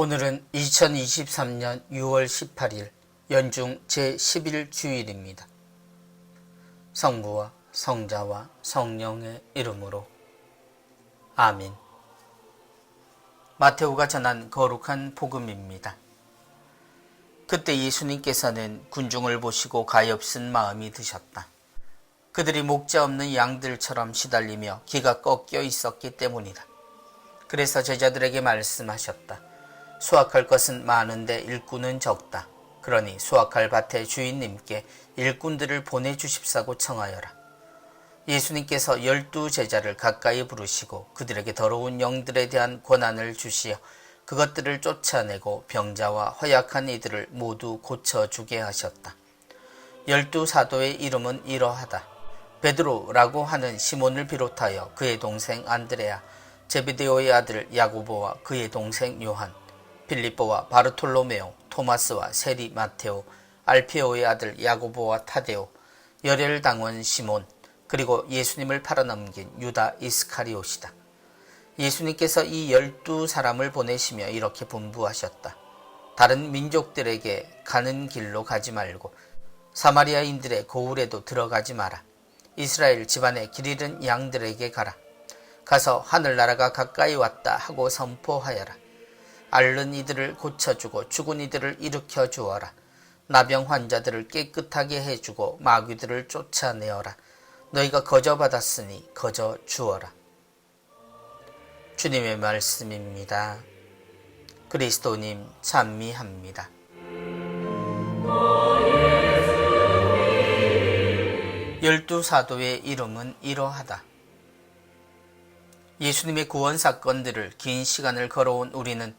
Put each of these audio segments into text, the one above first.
오늘은 2023년 6월 18일 연중 제11 주일입니다. 성부와 성자와 성령의 이름으로 아멘. 마테오가 전한 거룩한 복음입니다. 그때 예수님께서는 군중을 보시고 가엾은 마음이 드셨다. 그들이 목자 없는 양들처럼 시달리며 기가 꺾여 있었기 때문이다. 그래서 제자들에게 말씀하셨다. 수확할 것은 많은데 일꾼은 적다. 그러니 수확할 밭의 주인님께 일꾼들을 보내주십사고 청하여라. 예수님께서 12 제자를 가까이 부르시고 그들에게 더러운 영들에 대한 권한을 주시어 그것들을 쫓아내고 병자와 허약한 이들을 모두 고쳐주게 하셨다. 12 사도의 이름은 이러하다. 베드로라고 하는 시몬을 비롯하여 그의 동생 안드레아, 제베데오의 아들 야고보와 그의 동생 요한, 빌립보와 바르톨로메오, 토마스와 세리 마테오, 알페오의 아들 야고보와 타데오, 열혈당원 시몬, 그리고 예수님을 팔아넘긴 유다 이스카리옷이다. 예수님께서 이 12 사람을 보내시며 이렇게 분부하셨다. 다른 민족들에게 가는 길로 가지 말고 사마리아인들의 고을에도 들어가지 마라. 이스라엘 집안의 길 잃은 양들에게 가라. 가서 하늘나라가 가까이 왔다 하고 선포하여라. 앓는 이들을 고쳐주고 죽은 이들을 일으켜 주어라. 나병 환자들을 깨끗하게 해주고 마귀들을 쫓아내어라. 너희가 거저 받았으니 거저 주어라. 주님의 말씀입니다. 그리스도님 찬미합니다. 열두 사도의 이름은 이러하다. 예수님의 구원 사건들을 긴 시간을 걸어온 우리는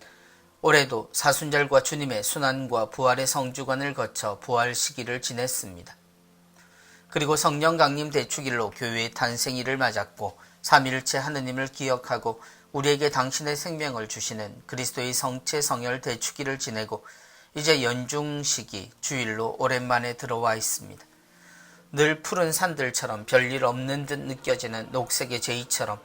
올해도 사순절과 주님의 순환과 부활의 성주관을 거쳐 부활 시기를 지냈습니다. 그리고 성령 강림 대축일로 교회의 탄생일을 맞았고 삼위일체 하느님을 기억하고 우리에게 당신의 생명을 주시는 그리스도의 성체 성혈 대축일을 지내고 이제 연중 시기 주일로 오랜만에 들어와 있습니다. 늘 푸른 산들처럼 별일 없는 듯 느껴지는 녹색의 제이처럼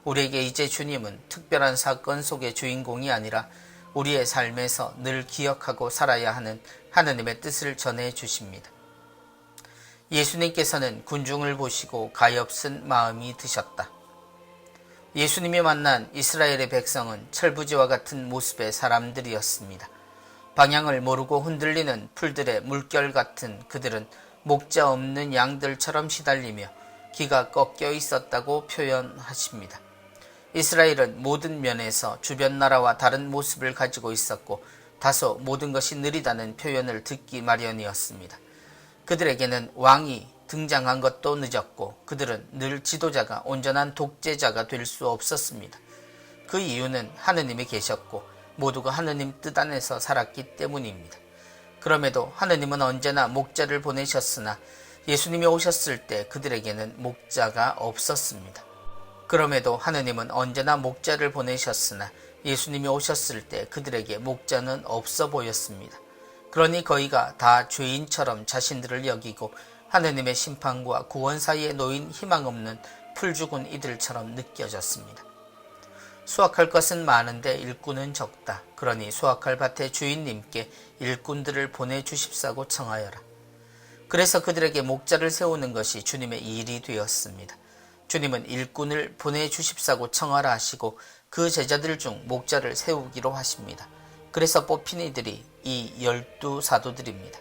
우리에게 이제 주님은 특별한 사건 속의 주인공이 아니라 우리의 삶에서 늘 기억하고 살아야 하는 하느님의 뜻을 전해 주십니다. 예수님께서는 군중을 보시고 가엾은 마음이 드셨다. 예수님이 만난 이스라엘의 백성은 철부지와 같은 모습의 사람들이었습니다. 방향을 모르고 흔들리는 풀들의 물결 같은 그들은 목자 없는 양들처럼 시달리며 기가 꺾여 있었다고 표현하십니다. 이스라엘은 모든 면에서 주변 나라와 다른 모습을 가지고 있었고 다소 모든 것이 느리다는 표현을 듣기 마련이었습니다. 그들에게는 왕이 등장한 것도 늦었고 그들은 늘 지도자가 온전한 독재자가 될 수 없었습니다. 그 이유는 하느님이 계셨고 모두가 하느님 뜻 안에서 살았기 때문입니다. 그럼에도 하느님은 언제나 목자를 보내셨으나 예수님이 오셨을 때 그들에게는 목자가 없었습니다. 그럼에도 하느님은 언제나 목자를 보내셨으나 예수님이 오셨을 때 그들에게 목자는 없어 보였습니다. 그러니 거의가 다 죄인처럼 자신들을 여기고 하느님의 심판과 구원 사이에 놓인 희망 없는 풀죽은 이들처럼 느껴졌습니다. 수확할 것은 많은데 일꾼은 적다. 그러니 수확할 밭의 주인님께 일꾼들을 보내주십사고 청하여라. 그래서 그들에게 목자를 세우는 것이 주님의 일이 되었습니다. 주님은 일꾼을 보내주십사고 청하라 하시고 그 제자들 중 목자를 세우기로 하십니다. 그래서 뽑힌 이들이 이 12 사도들입니다.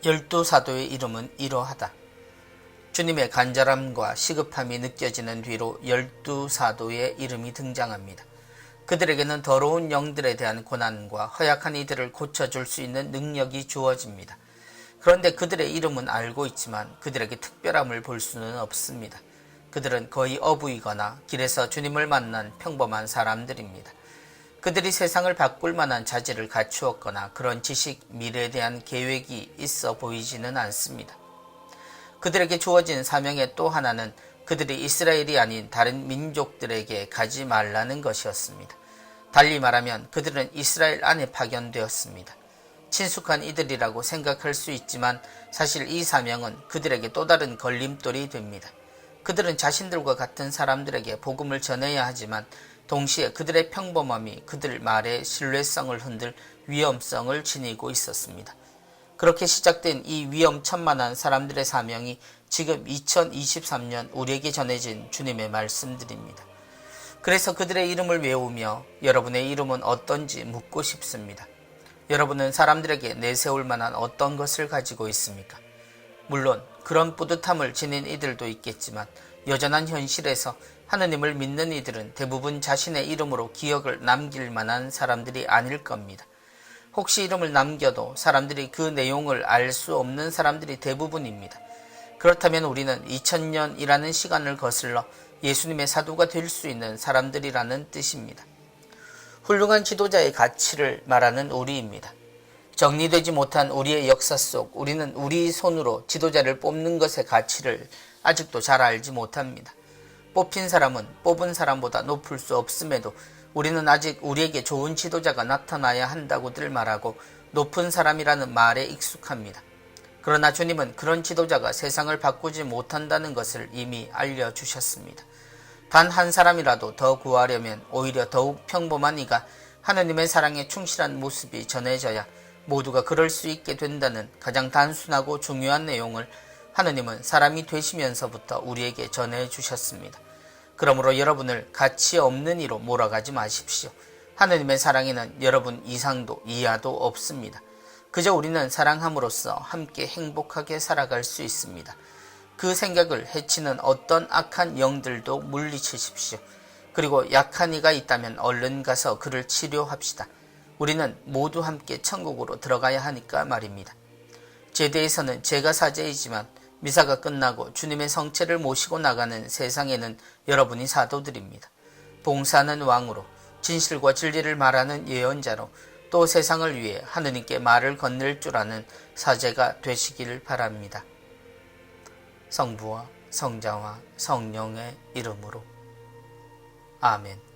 12 사도의 이름은 이러하다. 주님의 간절함과 시급함이 느껴지는 뒤로 12 사도의 이름이 등장합니다. 그들에게는 더러운 영들에 대한 고난과 허약한 이들을 고쳐줄 수 있는 능력이 주어집니다. 그런데 그들의 이름은 알고 있지만 그들에게 특별함을 볼 수는 없습니다. 그들은 거의 어부이거나 길에서 주님을 만난 평범한 사람들입니다. 그들이 세상을 바꿀 만한 자질을 갖추었거나 그런 지식, 미래에 대한 계획이 있어 보이지는 않습니다. 그들에게 주어진 사명의 또 하나는 그들이 이스라엘이 아닌 다른 민족들에게 가지 말라는 것이었습니다. 달리 말하면 그들은 이스라엘 안에 파견되었습니다. 친숙한 이들이라고 생각할 수 있지만 사실 이 사명은 그들에게 또 다른 걸림돌이 됩니다. 그들은 자신들과 같은 사람들에게 복음을 전해야 하지만 동시에 그들의 평범함이 그들 말의 신뢰성을 흔들 위험성을 지니고 있었습니다. 그렇게 시작된 이 위험천만한 사람들의 사명이 지금 2023년 우리에게 전해진 주님의 말씀들입니다. 그래서 그들의 이름을 외우며 여러분의 이름은 어떤지 묻고 싶습니다. 여러분은 사람들에게 내세울 만한 어떤 것을 가지고 있습니까? 물론 그런 뿌듯함을 지닌 이들도 있겠지만 여전한 현실에서 하느님을 믿는 이들은 대부분 자신의 이름으로 기억을 남길 만한 사람들이 아닐 겁니다. 혹시 이름을 남겨도 사람들이 그 내용을 알 수 없는 사람들이 대부분입니다. 그렇다면 우리는 2000년이라는 시간을 거슬러 예수님의 사도가 될 수 있는 사람들이라는 뜻입니다. 훌륭한 지도자의 가치를 말하는 우리입니다. 정리되지 못한 우리의 역사 속 우리는 우리 손으로 지도자를 뽑는 것의 가치를 아직도 잘 알지 못합니다. 뽑힌 사람은 뽑은 사람보다 높을 수 없음에도 우리는 아직 우리에게 좋은 지도자가 나타나야 한다고들 말하고 높은 사람이라는 말에 익숙합니다. 그러나 주님은 그런 지도자가 세상을 바꾸지 못한다는 것을 이미 알려주셨습니다. 단 한 사람이라도 더 구하려면 오히려 더욱 평범한 이가 하느님의 사랑에 충실한 모습이 전해져야 모두가 그럴 수 있게 된다는 가장 단순하고 중요한 내용을 하느님은 사람이 되시면서부터 우리에게 전해주셨습니다. 그러므로 여러분을 가치 없는 이로 몰아가지 마십시오. 하느님의 사랑에는 여러분 이상도 이하도 없습니다. 그저 우리는 사랑함으로써 함께 행복하게 살아갈 수 있습니다. 그 생각을 해치는 어떤 악한 영들도 물리치십시오. 그리고 약한 이가 있다면 얼른 가서 그를 치료합시다. 우리는 모두 함께 천국으로 들어가야 하니까 말입니다. 제대에서는 제가 사제이지만 미사가 끝나고 주님의 성체를 모시고 나가는 세상에는 여러분이 사도들입니다. 봉사하는 왕으로 진실과 진리를 말하는 예언자로 또 세상을 위해 하느님께 말을 건넬 줄 아는 사제가 되시길 바랍니다. 성부와 성자와 성령의 이름으로 아멘.